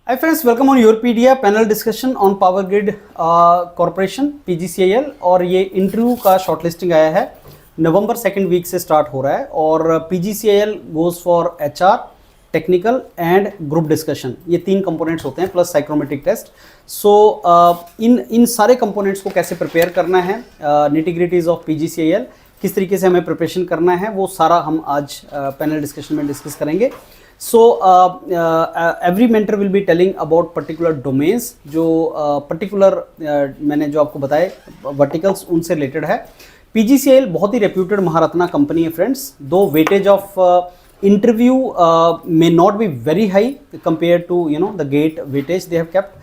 Hi friends, welcome on Europedia panel discussion on power grid corporation PGCIL। और ये interview का shortlisting आया है, नवंबर सेकेंड वीक से स्टार्ट हो रहा है और PGCIL goes for HR, technical and group discussion. ये तीन कंपोनेंट्स होते हैं प्लस साइक्रोमेट्रिक टेस्ट। सो इन सारे कंपोनेंट्स को कैसे प्रिपेयर करना है, निटिग्रिटीज ऑफ PGCIL, किस तरीके से हमें प्रिपरेशन करना है, वो सारा हम आज पैनल डिस्कशन में डिस्कस करेंगे। So every mentor will be telling about particular domains जो particular मैंने जो आपको बताए verticals उनसे related है। PGCIL बहुत ही reputed महारत्ना कंपनी है फ्रेंड्स, दो weightage of interview may not be very high compared to the gate weightage they have kept,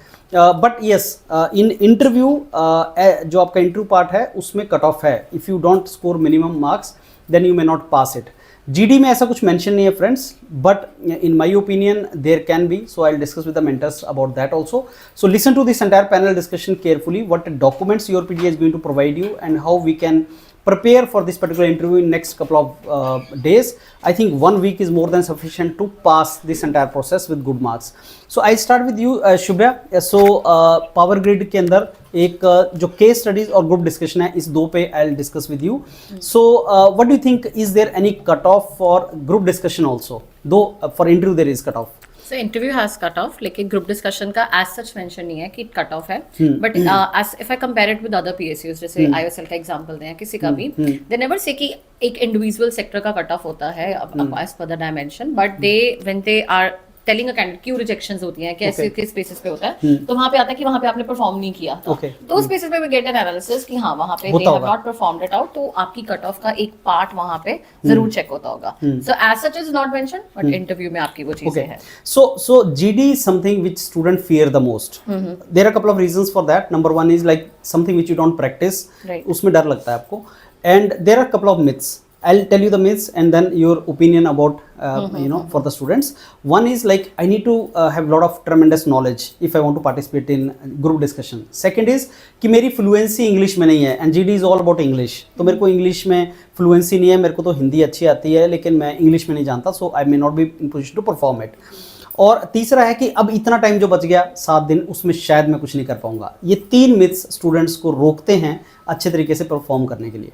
but yes in interview जो आपका interview part है उसमें cut off है, if you don't score minimum marks then you may not pass it। GD में ऐसा कुछ mention नहीं है friends, but in my opinion there can be, so I will discuss with the mentors about that also. So listen to this entire panel discussion carefully, what documents your PDI is going to provide you and how we can prepare for this particular interview in next couple of days. I think 1 week is more than sufficient to pass this entire process with good marks. So I start with you Shubhya. So power grid के अंदर एक जो case studies और group discussion है, इस दो पे I will discuss with you. So what do you think, is there any cut off for group discussion also, though for interview there is cut off? So interview has cut off, लेकिन group discussion का as such mention नहीं है कि cut off है, but as if I compare it with other PSUs, जैसे IOSL का example दें किसी का भी, they never say कि एक इंडिविजुअल सेक्टर का कट ऑफ होता है as per the dimension, but they when they are telling a candidate क्यों रिजेक्शंस होती हैं, कैसे किस बेसिस पे होता है, तो वहां पे आता है कि वहां पे आपने परफॉर्म नहीं किया था, तो उस बेसिस पे वी गेट एन एनालिसिस कि हाँ वहां पे they have not performed it out, तो आपकी कट ऑफ का एक पार्ट वहां पे जरूर चेक होता होगा। So as such is not mention, but interview में आपकी वो चीजें हैं। So GD is something which student fear the most. There are a couple of reasons for that. Number one is like something which you don't practice, उसमें डर लगता है आपको, and there are a couple of myths. I'll tell you the myths and then your opinion about for the students. One is like I need to have a lot of tremendous knowledge if I want to participate in group discussion. Second is कि मेरी fluency English में नहीं है, and GD is all about English, तो मेरे को English में fluency नहीं है, मेरे को तो हिंदी अच्छी आती है लेकिन मैं English में नहीं जानता, so I may not be in position to perform it. और तीसरा है कि अब इतना टाइम जो बच गया 7 दिन, उसमें शायद मैं कुछ नहीं कर पाऊंगा। ये तीन मिथ्स स्टूडेंट्स को रोकते हैं अच्छे तरीके से परफॉर्म करने के लिए।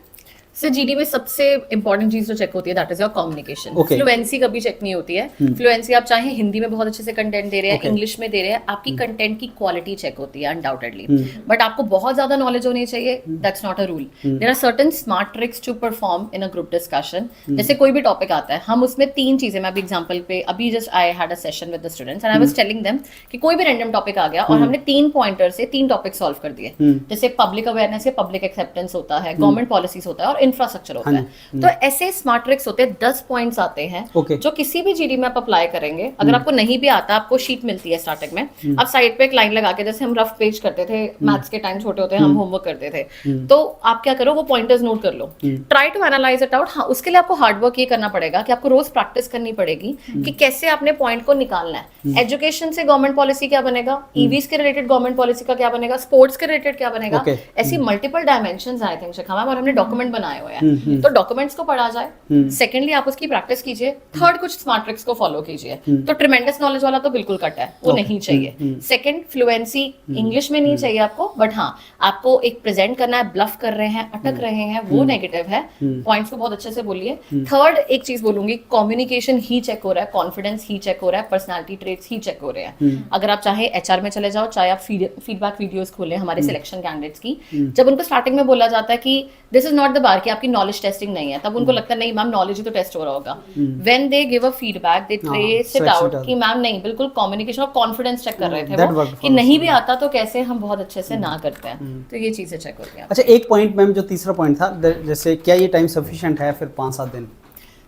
सर GD में सबसे इंपॉर्टेंट चीज जो चेक होती है that is your communication. Fluency कभी चेक नहीं होती है। फ्लुएंसी आप चाहे हिंदी में बहुत अच्छे से कंटेंट दे रहे हैं, इंग्लिश में दे रहे हैं, आपकी कंटेंट की क्वालिटी चेक होती है अनडाउटेडली, बट आपको बहुत ज्यादा नॉलेज होनी चाहिए, that's not a rule. There are certain smart tricks to perform in a group discussion. जैसे कोई भी टॉपिक आता है, हम उसमें तीन चीजें, मैं अभी एग्जांपल पे, अभी just I had a session with the students and I was telling them कि कोई भी रैंडम टॉपिक आ गया और हमने 3 पॉइंटर से 3 टॉपिक सॉल्व कर दिए, जैसे पब्लिक अवेयरनेस या पब्लिक एक्सेप्टेंस होता है, गवर्नमेंट पॉलिसीज होता है और इंफ्रास्ट्रक्चर होता है। तो ऐसे स्मार्ट ट्रिक्स होते हैं, 10 पॉइंट्स आते हैं जो किसी भी GD में आप अप्लाई करेंगे। अगर आपको नहीं भी आता, आपको शीट मिलती है स्टार्टिंग में, आप साइड पे एक लाइन लगा के, जैसे हम रफ पेज करते थे मैथ्स के टाइम, छोटे होते हैं हम होमवर्क करते थे, तो आप क्या करो, वो पॉइंटर्स नोट कर लो, try to analyse it out. हाँ, उसके लिए आपको हार्डवर्क ये करना पड़ेगा कि आपको रोज प्रैक्टिस करनी पड़ेगी कि कैसे आपने पॉइंट को निकालना है। एजुकेशन से गवर्नमेंट पॉलिसी क्या बनेगा, ईवीज के रिलेटेड गवर्नमेंट पॉलिसी का क्या बनेगा, स्पोर्ट्स के रिलेटेड क्या बनेगा, ऐसी multiple dimensions I think Shikha ma'am, और हमने डॉक्यूमेंट बनाए हुए हैं, तो डॉक्यूमेंट्स को पढ़ा जाए। सेकेंडली आप उसकी प्रैक्टिस कीजिए। थर्ड, कुछ स्मार्ट ट्रिक्स को फॉलो कीजिए। तो ट्रेमेंडस नॉलेज वाला तो बिल्कुल कट है, वो नहीं चाहिए। सेकंड, फ्लुएंसी इंग्लिश में नहीं चाहिए आपको, बट हाँ आपको एक प्रेजेंट करना है, ब्लफ कर रहे हैं, अटक रहे हैं, वो नेगेटिव है, पॉइंट्स को बहुत अच्छे से बोलिए। थर्ड, एक चीज बोलूंगी, कम्युनिकेशन ही चेक हो रहा है, कॉन्फिडेंस ही चेक हो रहा है, पर्सनालिटी ट्रेट्स ही चेक हो रहे हैं। अगर आप चाहे HR में चले जाओ, चाहे आप फीडबैक वीडियोस खोलें हमारे सिलेक्शन कैंडिडेट्स की, जब उनको स्टार्टिंग में बोला जाता है कि this is not the bar, कि आपकी नॉलेज टेस्टिंग नहीं है, तब उनको लगता है नहीं मैम नॉलेज ही तो टेस्ट हो रहा होगा। When they give a feedback, they trace it out कि मैम नहीं, बिल्कुल कम्युनिकेशन और कॉन्फिडेंस चेक कर रहे थे वो, कि नहीं भी आता तो कैसे हम बहुत अच्छे से ना करते हैं, तो ये चीजें चेक होती हैं। अच्छा, एक पॉइंट मैम, जो तीसरा पॉइंट था, जैसे क्या ये टाइम सफिशिएंट है फिर 5-7 दिन?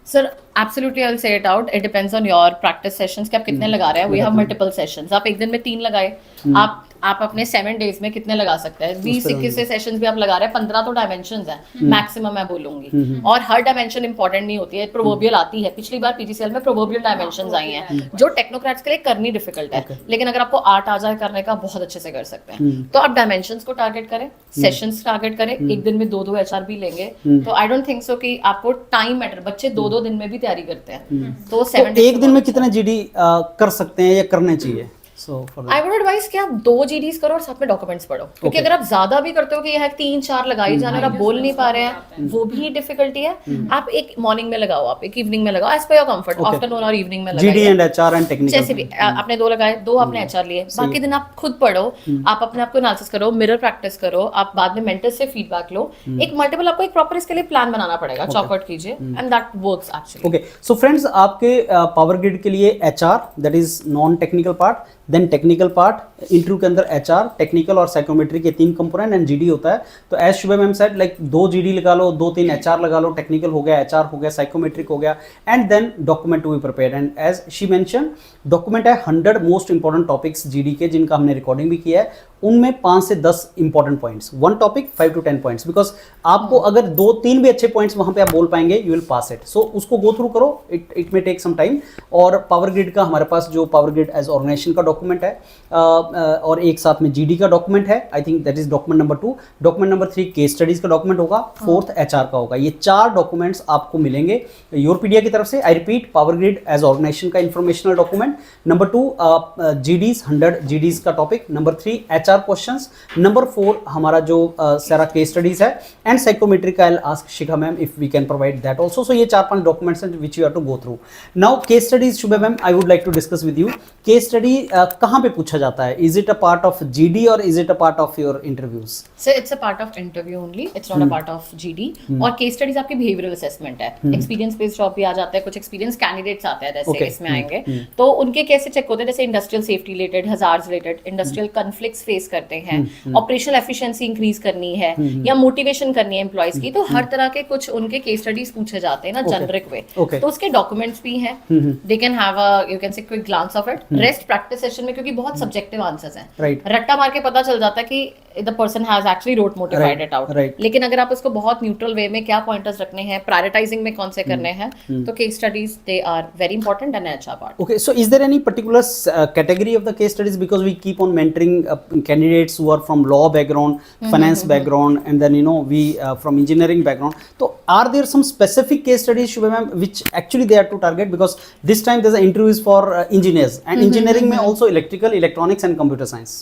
Sir absolutely I will say it out, it depends on your practice sessions कि आप कितने लगा रहे हैं। वी हैव मल्टीपल सेशंस, आप एक दिन में 3 लगाए, आप अपने 7 डेज में कितने लगा सकते हैं? 20-21 सेशंस भी आप लगा रहे हैं, 15 तो डायमेंशंस हैं मैक्सिमम, मैं बोलूंगी। और हर डायमेंशन इंपॉर्टेंट नहीं होती है, प्रोवर्बियल आती है। पिछली बार PGCIL में प्रोवर्बियल डायमेंशंस आई हैं जो टेक्नोक्रेट्स के लिए करनी डिफिकल्ट है, लेकिन अगर आपको आर्ट आ जाए करने का, बहुत अच्छे से कर सकते हैं। तो आप डायमेंशंस को टारगेट करें, सेशंस टारगेट करें, एक दिन में 2-2 HR भी लेंगे, तो आई डोंट थिंक सो कि आपको टाइम मैटर, बच्चे 2-2 दिन में भी तैयारी करते हैं, तो 7 एक दिन में कितने GD कर सकते हैं या करने चाहिए? So for I would advise कि आप 2 GDs करो और साथ में डॉक्यूमेंट्स पढ़ो, क्योंकि अगर आप ज्यादा भी करते हो कि यह 3-4 लगाई जाना और आप बोल नहीं पा रहे हैं, वो भी डिफिकल्टी है। आप एक मॉर्निंग में लगाओ, आप एक इवनिंग में लगाओ, as per your comfort, afternoon और इवनिंग में GD लगाइए। एंड HR एंड टेक्निकल जैसे भी आपने 2 लगाए, 2 आपने HR लिए, बाकी दिन आप खुद पढ़ो, आप अपने आप को एनालिसिस करो, मिरर प्रैक्टिस करो, आप बाद में मेंटर से फीडबैक लो। एक मल्टीपल आपको एक प्रॉपर इसके लिए प्लान बनाना पड़ेगा, चॉकआउट कीजिए, and that works actually. Okay, so friends, आपके पावर ग्रिड के लिए HR that is non technical part, then technical part, interview के अंदर HR, टेक्निकल और साइकोमेट्री के 3 कंपोनेंट एंड GD होता है। तो as Shubham ma'am said, like 2 GD लगा लो, 2-3 HR लगा लो, टेक्निकल हो गया, HR हो गया, साइकोमेट्रिक हो गया, and then document to be prepared. And as she mention, document है 100 मोस्ट इंपॉर्टेंट टॉपिक्स GD के, जिनका हमने रिकॉर्डिंग भी किया है। उनमें 5 से 10 important points, 1 topic 5 to 10 points, because आपको अगर 2-3 भी अच्छे पॉइंट्स वहां पे आप बोल पाएंगे, you will pass it. So उसको गो थ्रू करो, it may take some time. और पावर ग्रिड का हमारे पास जो पावर ग्रिड एज ऑर्गेनाइजेशन का डॉक्यूमेंट है, और एक साथ में GD का डॉक्यूमेंट है, I think that is document number 2। Document number 3 case studies का डॉक्यूमेंट होगा, 4th HR का होगा। ये 4 डॉक्यूमेंट्स आपको मिलेंगे योरपीडिया की तरफ से। I repeat, power grid as organisation का informational document, number 2 GDs 100 GDs का topic, number 3 HR questions, number 4 हमारा जो सारा केस स्टडीज है, and psychometric I will ask Shikha ma'am if we can provide that also. So ये 4-5 documents हैं which you have to go through. Now case studies, Shubha ma'am, I would like to discuss with you, case study कहाँ पे पूछा जाता है? Is it a part of GD और is it a part of your interviews? So it's a part of interview only, it's not a part of GD। और case studies आपकी behavioural assessment है, experience based job भी आ जाता है, कुछ experience candidates आते हैं जैसे इसमें आएंगे, तो उनके कैसे चेक होते हैं, जैसे industrial safety related, hazards related, industrial conflicts face करते हैं, ऑपरेशनल एफिशिएंसी इंक्रीज करनी है, या मोटिवेशन करनी है एम्प्लॉयज की, तो हर तरह के कुछ उनके केस स्टडीज पूछे जाते हैं ना, जेनरिक वे। तो उसके डॉक्यूमेंट्स भी हैं, they can have a, you can say quick glance of it. Rest practice session में, क्योंकि बहुत सब्जेक्टिव आंसर्स हैं, रट्टा मार के पता चल जाता है कि the person has actually road motivated it out, लेकिन अगर आप उसको बहुत न्यूट्रल वे में क्या पॉइंटर्स रखने हैं, प्रायोरिटाइजिंग में कौन से करने हैं, तो case studies they are very important and HR part. Okay, so is there any particular category of the case studies, because we keep on mentoring candidates who are from law background, finance background, and then we from engineering background. So are there some specific case studies, Shubha ma'am, which actually they are to target, because this time there's an interviews for engineers and engineering में also electrical, electronics and computer science.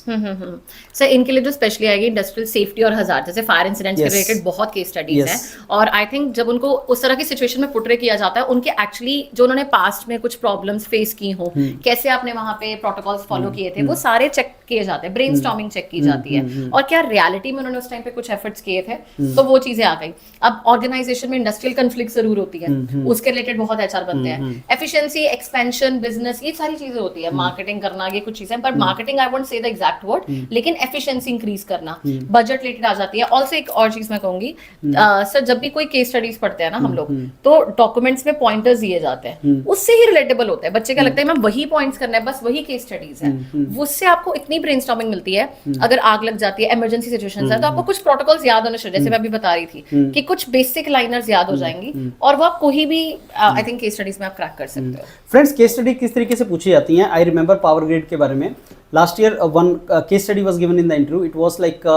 Sir इनके लिए जो specially आएगी industrial safety और hazard, जैसे fire incidents के related बहुत case studies हैं, और आई थिंक जब उनको उस तरह की सिचुएशन में पुटरे किया जाता है, उनके एक्चुअली जो उन्होंने पास्ट में कुछ प्रॉब्लम्स फेस की हो, कैसे आपने वहां पे प्रोटोकॉल्स फॉलो किए थे, वो सारे चेक किए जाते हैं, ब्रेनस्टॉर्मिंग चेक की जाती है, और क्या रियलिटी में उन्होंने उस टाइम पे कुछ एफर्ट्स किए थे, तो वो चीजें आ गई। अब ऑर्गेनाइजेशन में इंडस्ट्रियल कन्फ्लिक्ट जरूर होती है, उसके रिलेटेड बहुत HR बनते हैं, एफिशिएंसी, एक्सपेंशन, बिजनेस, ये सारी चीजें होती है, मार्केटिंग करना, ये कुछ चीजें, पर marketing I won't say the exact word, लेकिन एफिशिएंसी इंक्रीज करना, बजट रिलेटेड आ जाती है। ऑल्सो एक और चीज मैं कहूंगी, सर जब भी कोई केस स्टडीज पढ़ते हैं ना हम लोग, तो डॉक्यूमेंट्स में पॉइंटर्स दिए जाते हैं, उससे ही रिलेटेबल होता है, बच्चे का लगता है मैं वही पॉइंट्स करना है, बस वही केस स्टडीज है, उससे आपको इतनी ब्रेनस्टॉर्मिंग मिलती है। अगर आग लग जाती है, इमरजेंसी सिचुएशंस है, तो आपको कुछ प्रोटोकॉल्स याद होने चाहिए, जैसे मैं अभी बता रही थी कि कुछ बेसिक लाइनर्स याद हो जाएंगी, और वो आप कोई भी आई थिंक केस स्टडीज में आप क्रैक कर सकते हो। फ्रेंड्स, केस स्टडी किस तरीके से पूछी जाती हैं? आई रिमेंबर पावर ग्रिड के बारे में, last year one case study was given in the interview. It was like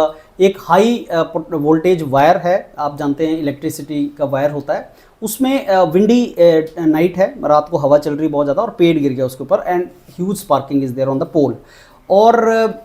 एक हाई वोल्टेज वायर है, आप जानते हैं इलेक्ट्रिसिटी का वायर होता है, उसमें विंडी नाइट है, रात को हवा चल रही बहुत ज़्यादा, और पेड़ गिर गया उसके ऊपर, and huge sparking is there on the pole, और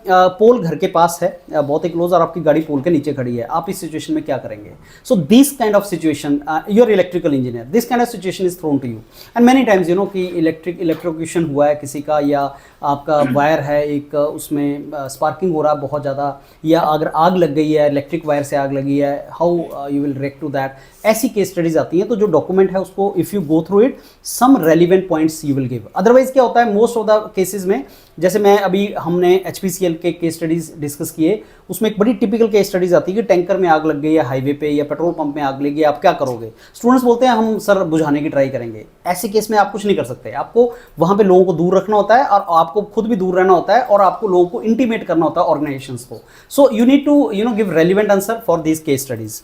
पोल घर के पास है, बहुत ही क्लोज, और आपकी गाड़ी पोल के नीचे खड़ी है, आप इस सिचुएशन में क्या करेंगे? So this kind of situation, you are electrical engineer, this kind of situation is thrown to you, and many times कि इलेक्ट्रोक्यूशन हुआ है किसी का, या आपका वायर है एक, उसमें स्पार्किंग हो रहा है बहुत ज़्यादा, या अगर आग लग गई है, इलेक्ट्रिक वायर से आग लगी है, how you will react to that. ऐसी केस स्टडीज आती हैं, तो जो डॉक्यूमेंट है उसको if you go through it, some relevant points you will give. Otherwise क्या होता है मोस्ट ऑफ द केसेस में, जैसे मैं अभी हमने HPCL के केस स्टडीज डिस्कस किए, उसमें एक बड़ी टिपिकल केस स्टडीज आती है कि टैंकर में आग लग गई है हाईवे पे, या पेट्रोल पंप में आग लगी, आप क्या करोगे? स्टूडेंट्स बोलते हैं हम सर बुझाने की ट्राई करेंगे। ऐसे केस में आप कुछ नहीं कर सकते, आपको वहाँ पे लोगों को दूर रखना होता है, और आपको खुद भी दूर रहना होता है, और आपको लोगों को इंटीमेट करना होता है ऑर्गेनाइजेशंस को। So you need to give relevant answer for this case studies.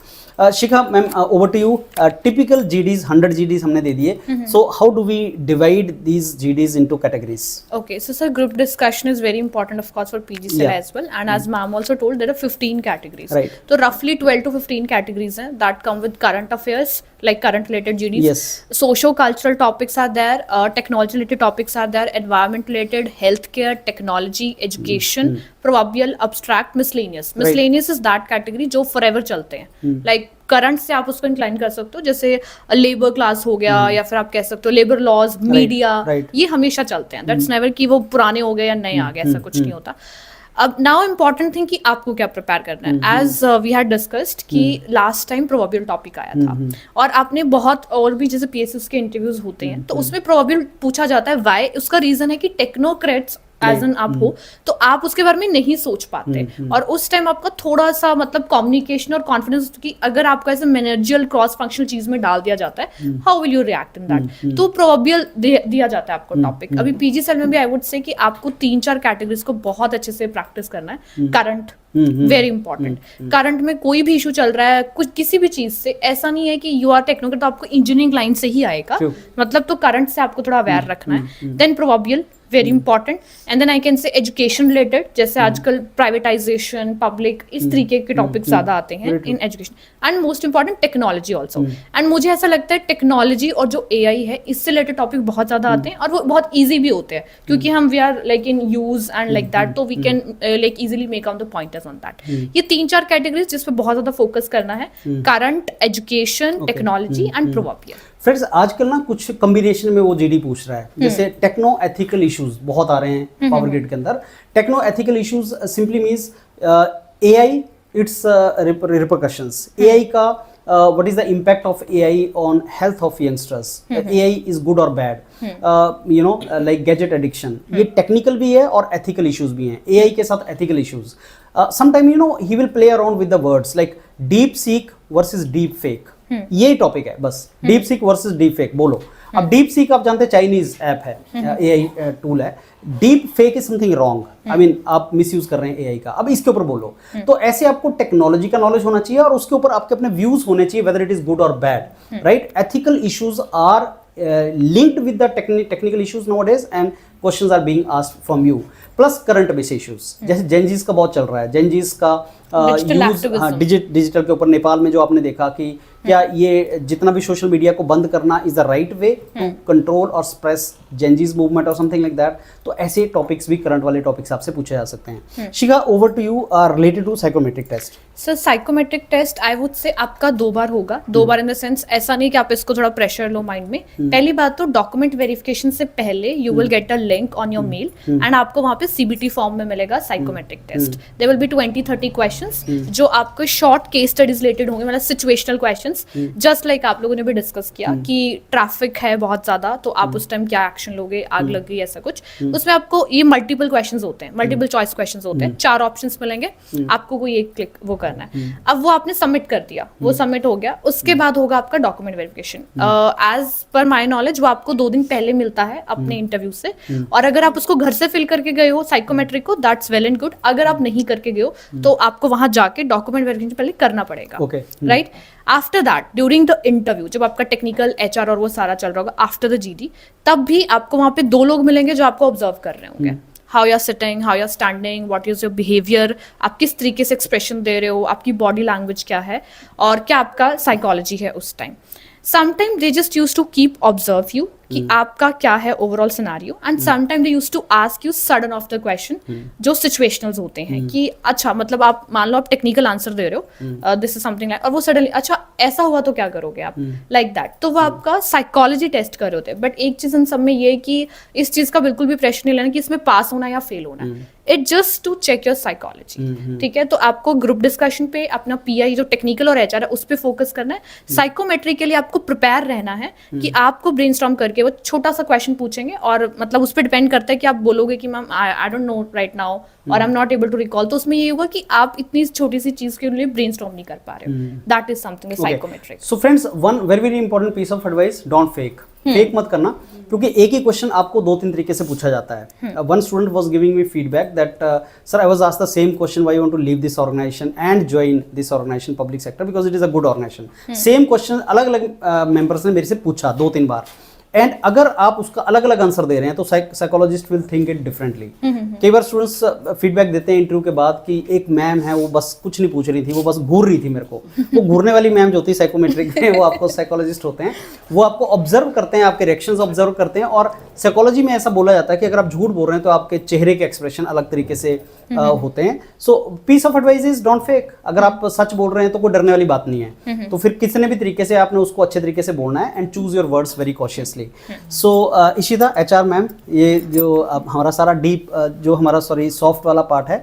Shikha ma'am, over to you. Typical GDs 100 GDs हमने दे दिए, so how do we divide these GDs into categories? Okay, so sir group discussion is very important, of course, for PGCL Yeah. as well. And as ma'am also told, there are 15 categories. Right. So roughly 12 to 15 categories हैं that come with current affairs, like current related GDs. Yes. Socio-cultural topics are there, technology related topics are there, environment related, healthcare, technology, education, proverbial, abstract, miscellaneous. Miscellaneous is that category जो forever चलते हैं. Like current से आप उसको incline कर सकते हो, जैसे लेबर क्लास हो गया, या फिर आप कह सकते हो लेबर लॉज, मीडिया, ये हमेशा चलते हैं. दैट्स नेवर कि वो पुराने हो गए या नए आ गए, ऐसा कुछ नहीं होता. अब नाउ इम्पॉर्टेंट थिंग कि आपको क्या प्रिपेयर करना है. एज वी हैड डिस्कस्ड कि लास्ट टाइम प्रोबेबल टॉपिक आया था, और आपने बहुत और भी जैसे पीएसएस के इंटरव्यूज होते हैं, तो उसमें प्रोबेबल पूछा जाता है व्हाई. उसका रीजन है कि टेक्नोक्रेट्स एज एन आप हो, तो आप उसके बारे में नहीं सोच पाते, और उस टाइम आपका थोड़ा सा मतलब कम्युनिकेशन और कॉन्फिडेंस की अगर आपको ऐसे मैनेजरियल क्रॉस फंक्शनल चीज में डाल दिया जाता है, how will you react in that. तो प्रोबेबल दिया जाता है आपको टॉपिक. अभी पीजीसीएल में भी आई वुड से कि आपको 3-4 कैटेगरीज को बहुत अच्छे से प्रैक्टिस करना है. Current very important. करंट में कोई भी इशू चल रहा है कुछ किसी भी चीज से, ऐसा नहीं है कि यू आर टेक्नोक्रेट तो आपको इंजीनियरिंग लाइन से ही आएगा, मतलब तो करंट से आपको थोड़ा अवेयर रखना है. Then probable very important. And then I can say education related, जैसे आजकल प्राइवेटाइजेशन, पब्लिक, इस तरीके के टॉपिक ज्यादा आते हैं in education. And most important technology also. And मुझे ऐसा लगता है टेक्नोलॉजी और जो एआई है इससे रिलेटेड टॉपिक बहुत ज्यादा आते हैं, और वो बहुत ईजी भी होते हैं क्योंकि हम we are like in use and like that, तो we can like easily make out the pointers on that. ये 3-4 कैटेगरीज जिस पे बहुत ज्यादा फोकस करना है, current, education, technology and probable. Friends आजकल ना कुछ कॉम्बिनेशन में वो जीडी पूछ रहा है, जैसे टेक्नो एथिकल इश्यूज बहुत आ रहे हैं पावर ग्रिड के अंदर. Techno ethical issues simply means AI, its repercussions. AI का what is the impact of AI on health of youngsters. AI is good और bad, you know, like gadget addiction. ये technical भी है और ethical issues भी हैं. AI के साथ ethical issues. Sometime you know he will play around with the words like deep seek versus deep fake. ये टॉपिक है बस. Deep seek versus deep fake बोलो. अब डीप सीक आप जानते हैं चाइनीज ऐप है, एआई टूल है. Deep fake is something wrong, I mean आप मिसयूज कर रहे हैं एआई का. अब इसके ऊपर बोलो. तो ऐसे आपको टेक्नोलॉजी का नॉलेज होना चाहिए और उसके ऊपर आपके अपने व्यूज होने चाहिए वेदर इट इज गुड और bad, right. Ethical issues are linked with the technical issues nowadays and questions are being asked from you. Plus current base issues, जैसे जेनजीज का बहुत चल रहा है. जेनजीज का यूज डिजिटल के ऊपर नेपाल में जो आपने देखा कि क्या ये जितना भी सोशल मीडिया को बंद करना is the right way to control और सप्रेस जेनजीज मूवमेंट और समथिंग लाइक दैट. तो ऐसे टॉपिक्स भी करंट वाले टॉपिक्स आपसे पूछे जा सकते हैं. Shikha, over to you. Related to psychometric test. Sir psychometric test I would say आपका 2 बार होगा. 2 बार इन द सेंस ऐसा नहीं कि आप इसको थोड़ा प्रेशर लो माइंड में. पहली बात तो डॉक्यूमेंट वेरिफिकेशन से पहले you will get a link on your mail and आपको वहां पे सीबीटी फॉर्म में मिलेगा psychometric test. There will be 20-30 questions जो आपको शॉर्ट केस स्टडीज रिलेटेड होंगे, मतलब सिचुएशनल क्वेश्चंस, जस्ट लाइक आप लोगों ने भी डिस्कस किया कि ट्रैफिक है बहुत ज्यादा तो आप उस टाइम क्या एक्शन लोगे, आग लग गई, ऐसा कुछ. उसमें आपको ये मल्टीपल क्वेश्चंस होते हैं, मल्टीपल चॉइस क्वेश्चंस होते हैं. 4 ऑप्शंस मिलेंगे, आपको कोई एक क्लिक वो करना है. अब वो आपने सबमिट कर दिया, वो सबमिट हो गया. उसके बाद होगा आपका document verification. As per my knowledge वो आपको 2 दिन पहले मिलता है अपने इंटरव्यू से, और अगर आप उसको घर से फिल करके गए हो साइकोमेट्रिक को, दैट्स वेल एंड गुड. अगर आप नहीं करके गए हो तो आपको वहां जाके डॉक्यूमेंट वेरिफिकेशन पहले करना पड़ेगा, right. After that during the interview, जब आपका टेक्निकल एचआर और वो सारा चल रहा होगा आफ्टर द जीडी, तब भी आपको वहां पे 2 लोग मिलेंगे जो आपको ऑब्जर्व कर रहे होंगे. How you are sitting, how you are standing, what is your behaviour, आप किस तरीके से एक्सप्रेशन दे रहे हो, आपकी बॉडी लैंग्वेज क्या है, और क्या आपका साइकोलॉजी है उस time. Sometime they just use to keep observe you कि आपका क्या है overall scenario, and sometime they use to ask you sudden of the question जो सिचुएशनल्स होते हैं कि अच्छा मतलब आप मान लो आप टेक्निकल आंसर दे रहे हो, दिस इज समथिंग लाइक, और वो सडनली अच्छा ऐसा हुआ तो क्या करोगे आप, लाइक दैट. तो वो आपका साइकोलॉजी टेस्ट कर रहे होते हैं. बट एक चीज इन सब में ये कि इस चीज का बिल्कुल भी प्रेशर नहीं लेना कि इसमें पास होना या फेल होना है. It just to check your psychology, ठीक है. तो आपको ग्रुप डिस्कशन पे अपना पीआई जो टेक्निकल और एचआर है उस पर फोकस करना है. साइकोमेट्री के लिए आपको प्रिपेयर रहना है कि आपको ब्रेनस्टॉर्म करके वो छोटा सा क्वेश्चन पूछेंगे, और मतलब उस पर डिपेंड करता है कि आप बोलोगे कि ma'am I don't know right now और I am not able to recall. तो उसमें ये होगा कि आप इतनी छोटी सी चीज के लिए ब्रेनस्टॉर्म नहीं कर पा रहे हो. That is something psychometric. So friends, one very important piece of advice, don't fake. Fake मत करना, क्योंकि एक ही क्वेश्चन आपको 2-3 तरीके से पूछा जाता है. One student was giving me feedback that sir I was asked the same question, why you want to leave this organisation and join this organisation public sector because it is a good organisation. Same question अलग अलग members ने मेरे से पूछा 2-3 बार. And अगर आप उसका अलग अलग आंसर दे रहे हैं तो psychologist will think it differently. कई बार स्टूडेंट्स फीडबैक देते हैं इंटरव्यू के बाद कि एक मैम है वो बस कुछ नहीं पूछ रही थी, वो बस घूर रही थी मेरे को। वो घूरने वाली मैम जो होती है साइकोमेट्रिक में, वो आपको साइकोलॉजिस्ट होते हैं, वो आपको ऑब्जर्व करते हैं, आपके रिएक्शंस ऑब्जर्व करते हैं। और साइकोलॉजी में ऐसा बोला जाता है कि अगर आप झूठ बोल रहे हैं तो आपके चेहरे के एक्सप्रेशन अलग तरीके से होते हैं। So piece of advice is don't fake. अगर आप सच बोल रहे हैं तो कोई डरने वाली बात नहीं है, तो फिर किसी भी तरीके से आपने उसको अच्छे तरीके से बोलना है and choose your words very cautiously. So Ishita, HR ma'am, ये जो हमारा सारा डीप जो हमारा सॉफ्ट वाला पार्ट है,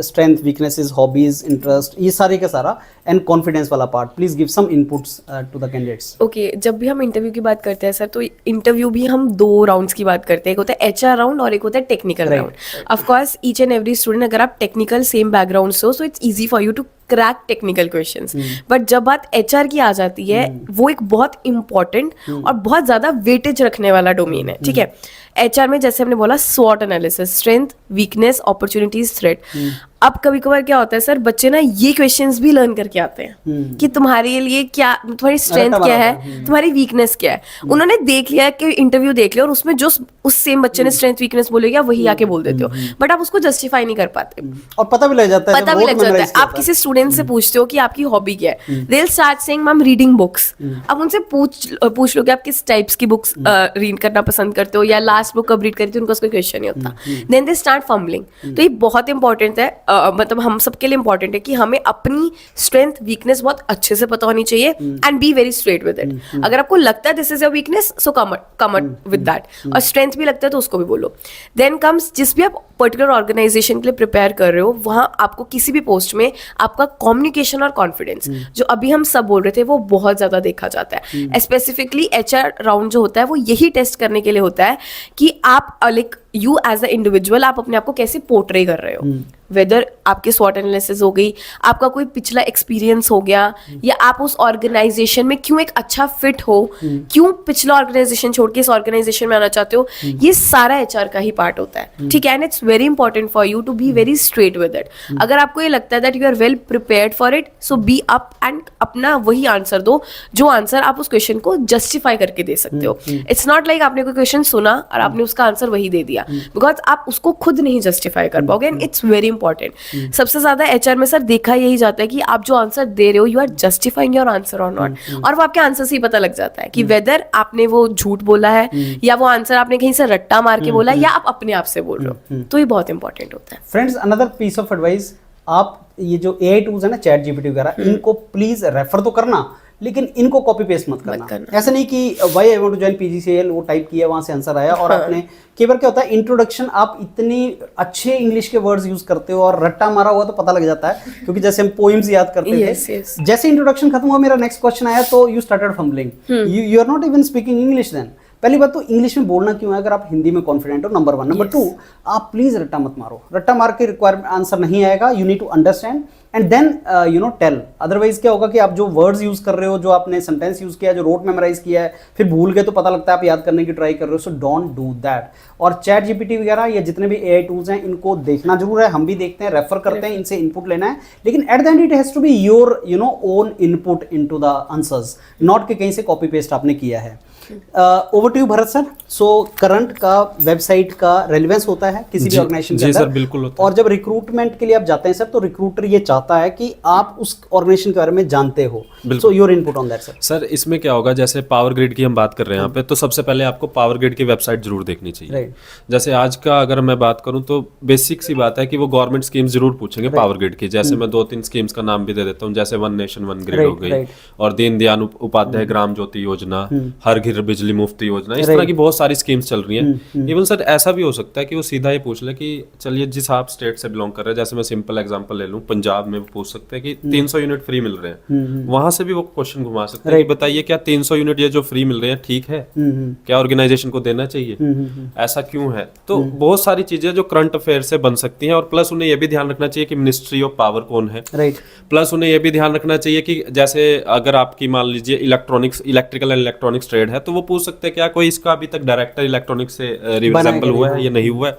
स्ट्रेंथ, वीकनेसेस, हॉबीज, इंटरेस्ट, ये सारे का सारा, एंड कॉन्फिडेंस वाला part, please give some inputs to the candidates. Okay, जब भी हम इंटरव्यू की बात करते हैं सर, तो इंटरव्यू भी हम 2 राउंड्स की बात करते हैं। एक होता है एचआर राउंड और एक होता है technical round. Of course each and every student, अगर आप टेक्निकल सेम बैकग्राउंड से हो, so it's easy for you to crack technical questions. But जब बात एचआर की आ जाती है, वो एक बहुत इंपॉर्टेंट और बहुत ज्यादा वेटेज रखने वाला डोमेन है। ठीक है, एचआर में जैसे हमने बोला स्वॉट analysis, strength, weakness, opportunities, threat. अब कभी कभार क्या होता है सर, बच्चे ना ये क्वेश्चंस भी लर्न करके आते हैं कि तुम्हारे लिए क्या, तुम्हारी स्ट्रेंथ क्या है, तुम्हारी वीकनेस क्या है। उन्होंने देख लिया कि इंटरव्यू देख लिया और उसमें जो उस सेम बच्चे ने स्ट्रेंथ वीकनेस बोले क्या, वही आके बोल देते हो, बट आप उसको जस्टिफाई नहीं कर पाते। और पता भी लग जाता है, पता भी लग जाता है। आप किसी स्टूडेंट से पूछते हो कि आपकी हॉबी क्या है, they will start saying ma'am reading books. अब उनसे पूछ लो कि आप किस टाइप्स की बुक्स रीड करना पसंद करते हो या लास्ट बुक कब रीड करी थी, उनका कोई क्वेश्चन नहीं होता। Then they start fumbling. तो ये बहुत इंपॉर्टेंट है, मतलब हम सबके लिए इंपॉर्टेंट है कि हमें अपनी स्ट्रेंथ वीकनेस बहुत अच्छे से पता होनी चाहिए and B very straight with it. अगर आपको लगता है this is your weakness, so come with that, और स्ट्रेंथ भी लगता है तो उसको भी बोलो। देन कम्स, जिस भी आप पर्टिकुलर ऑर्गेनाइजेशन के लिए प्रिपेयर कर रहे हो, वहां आपको किसी भी पोस्ट में आपका कम्युनिकेशन और कॉन्फिडेंस, जो अभी हम सब बोल रहे थे, वो बहुत ज्यादा देखा जाता है। स्पेसिफिकली एचआर राउंड जो होता है वो यही टेस्ट करने के लिए होता है कि आप like you as a individual, आप अपने आप को कैसे पोर्ट्रे कर रहे हो। वेदर आपकी स्वॉट एनालिसिस हो गई, आपका कोई पिछला एक्सपीरियंस हो गया, या आप उस ऑर्गेनाइजेशन में क्यों एक अच्छा फिट हो, क्यों पिछला ऑर्गेनाइजेशन छोड़ के इस ऑर्गेनाइजेशन में आना चाहते हो, ये सारा एचआर का ही पार्ट होता है। ठीक है, and it's very important for you to be very straight with it. अगर आपको ये लगता है that you are well prepared for it, so be up and अपना वही आंसर दो जो आंसर आप उस क्वेश्चन को जस्टिफाई करके दे सकते हो। इट्स नॉट लाइक आपने कोई क्वेश्चन सुना और आपने उसका आंसर वही दे दिया, बिकॉज आप उसको खुद नहीं जस्टिफाई कर पाओगे, एंड इट्स वेरी इंपॉर्टेंट। सबसे ज्यादा एचआर में सर देखा यही जाता है कि आप जो आंसर दे रहे हो, you are justifying your answer और नॉट, और वो आपके आंसर से ही पता लग जाता है कि वेदर आपने वो झूठ बोला है या वो आंसर आपने कहीं से रट्टा मार के बोला है या आप अपने आप से बोल रहे हो। तो ये बहुत इंपॉर्टेंट होता है। Friends, another piece of advice, आप ये जो एआई टूल्स है ना, चैट जीपीटी वगैरह, इनको प्लीज रेफर तो करना, लेकिन इनको कॉपी पेस्ट मत करना। ऐसा नहीं कि why I want to join PGCL, वो टाइप किया, वहां से आंसर आया और आपने, कई बार क्या होता है इंट्रोडक्शन, आप इतनी अच्छे इंग्लिश के वर्ड्स यूज करते हो और रट्टा मारा हुआ तो पता लग जाता है, क्योंकि जैसे हम पोइम्स याद करते थे, जैसे इंट्रोडक्शन खत्म हुआ, मेरा नेक्स्ट क्वेश्चन आया तो you started fumbling, you are not even speaking English then. पहली बात तो इंग्लिश में बोलना क्यों है अगर आप हिंदी में कॉन्फिडेंट हो, नंबर 1। नंबर 2, आप प्लीज रट्टा मत मारो। रट्टा मार के रिक्वायरमेंट आंसर नहीं आएगा। You need to understand and then you know tell. अदरवाइज क्या होगा कि आप जो वर्ड्स यूज कर रहे हो, जो आपने सेंटेंस यूज किया, जो रोट मेमोराइज किया है, फिर भूल गए तो पता लगता है आप याद करने की ट्राई कर रहे हो। So don't do that. और चैट जीपीटी वगैरह या जितने भी एआई टूल्स हैं, इनको देखना जरूर है, हम भी देखते हैं, रेफर करते हैं, इनसे इनपुट लेना है, लेकिन at the end it has to be your you know own input into the answers, not कि कहीं से कॉपी पेस्ट आपने किया है। Over to you Bharat sir. So current का वेबसाइट का रेलेवेंस होता है किसी भी ऑर्गेनाइजेशन के अंदर। सर बिल्कुल होता है। और जब रिक्रूटमेंट के लिए आप जाते हैं सर, तो रिक्रूटर ये चाहता है कि आप उस ऑर्गेनाइजेशन के बारे में जानते हो। So your input on that sir. Sir इसमें क्या होगा, जैसे पावर ग्रिड की हम बात कर रहे हैं यहाँ पे, तो सबसे पहले आपको पावर ग्रिड की वेबसाइट जरूर देखनी चाहिए। जैसे आज का अगर मैं बात करूँ तो बेसिक सी बात है कि वो गवर्नमेंट स्कीम्स जरूर पूछेंगे पावर ग्रिड की। जैसे मैं 2-3 स्कीम्स का नाम भी दे देता हूँ, जैसे वन नेशन वन ग्रिड हो गई, और दीनदयाल उपाध्याय ग्राम ज्योति योजना, हर घर बिजली मुफ्त योजना, इस तरह की बहुत सारी स्कीम्स चल रही हैं। इवन सर ऐसा भी हो सकता है कि वो सीधा ये पूछ ले कि चलिए जिस आप स्टेट से बिलोंग कर रहे हैं, जैसे मैं सिंपल एग्जांपल ले लूं, पंजाब में वो पूछ सकते हैं कि 300 यूनिट फ्री मिल रहे हैं, वहां से भी वो क्वेश्चन घुमा सकते हैं कि बताइए क्या 300 यूनिट ये जो फ्री मिल रहे हैं ठीक है, क्या ऑर्गेनाइजेशन को देना चाहिए, ऐसा क्यों है। तो बहुत सारी चीजें जो करंट अफेयर से बन सकती हैं। और प्लस उन्हें यह भी ध्यान रखना चाहिए कि मिनिस्ट्री ऑफ पावर कौन है। प्लस उन्हें यह भी ध्यान रखना चाहिए कि जैसे अगर आपकी मान लीजिए इलेक्ट्रिकल एंड इलेक्ट्रॉनिक्स ट्रेड है, तो वो पूछ सकते हैं क्या कोई इसका अभी तक डायरेक्टर इलेक्ट्रॉनिक्स से रिजेंबल हुआ है या नहीं हुआ है।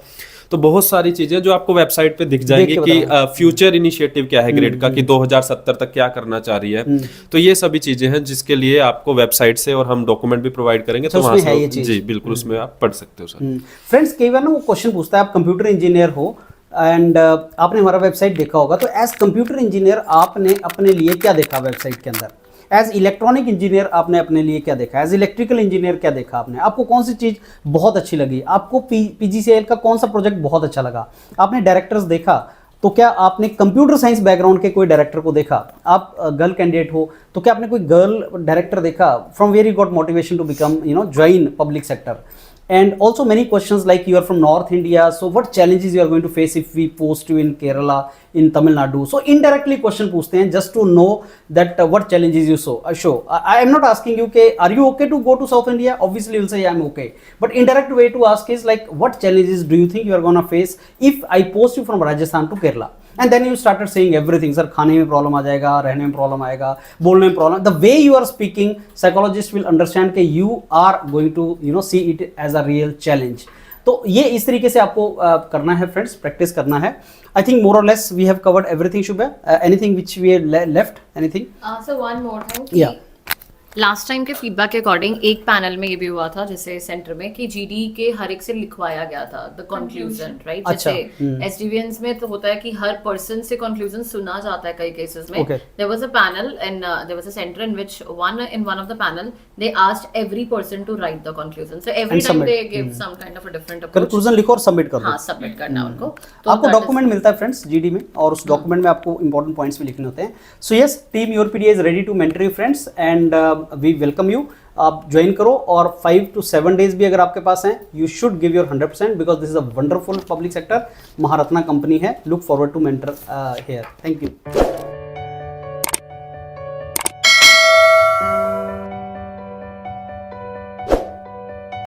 तो बहुत सारी चीजें जो आपको वेबसाइट पे दिख जाएंगी कि फ्यूचर इनिशिएटिव क्या है ग्रिड का, कि 2070 तक क्या करना चाह रही है। तो ये सभी चीजें हैं जिसके लिए आपको वेबसाइट से, और हम डॉक्यूमेंट भी प्रोवाइड करेंगे, तो वहां से जी बिल्कुल उसमें आप पढ़ सकते हो सर। फ्रेंड्स कई बार ना वो क्वेश्चन पूछता है, आप कंप्यूटर इंजीनियर हो एंड आपने हमारा वेबसाइट देखा होगा, तो एज कंप्यूटर इंजीनियर आपने अपने लिए क्या देखा वेबसाइट के अंदर? एज इलेक्ट्रॉनिक इंजीनियर आपने अपने लिए क्या देखा? एज इलेक्ट्रिकल इंजीनियर क्या देखा आपने? आपको कौन सी चीज़ बहुत अच्छी लगी? आपको पीजीसीएल का कौन सा प्रोजेक्ट बहुत अच्छा लगा? आपने डायरेक्टर्स देखा, तो क्या आपने कंप्यूटर साइंस बैकग्राउंड के कोई डायरेक्टर को देखा? आप गर्ल कैंडिडेट हो तो क्या आपने कोई गर्ल डायरेक्टर देखा? From where you got motivation to become join public sector? And also many questions like you are from North India, so what challenges you are going to face if we post you in Kerala, in Tamil Nadu? So indirectly question पूछते हैं just to know that what challenges you show. I am not asking you कि are you okay to go to South India? Obviously you'll say I am okay. But indirect way to ask is like what challenges do you think you are gonna face if I post you from Rajasthan to Kerala? And then you started saying everything, sir, खाने में problem आ जाएगा, रहने में problem आएगा, बोलने में problem. The way you are speaking, psychologists will understand कि you are going to see it as a real challenge. तो ये इस तरीके से आपको करना है फ्रेंड्स, प्रैक्टिस करना है. I think more or less we have covered everything. Shubha, anything which we left? Anything? So one more thing. Yeah. Last time के फीडबैक के अकॉर्डिंग एक पैनल में ये भी हुआ था जैसे सेंटर में कि जीडी के हर एक से लिखवाया गया था द कंक्लूजन, राइट? अच्छा, जैसे एसडीवीएंस में तो होता है कि हर पर्सन से कंक्लूजन सुना जाता है कई केसेस में. Okay. There was a panel and there was a centre in which one of the panel they asked every person to write the conclusion. So every time they give some kind of a different approach. Conclusion लिखो और submit कर दो. हां, submit करना है उनको. तो आपको डॉक्यूमेंट मिलता है फ्रेंड्स जीडी में, और उस डॉक्यूमेंट में आपको इंपॉर्टेंट पॉइंट्स भी लिखने होते हैं. So yes, team Yourpedia is ready to mentor you friends and we welcome you. आप ज्वाइन करो, और 5 to 7 डेज भी अगर आपके पास हैं, you should give your 100% because this is a wonderful public sector. Maharatna company है. Look forward to mentor here. Thank you.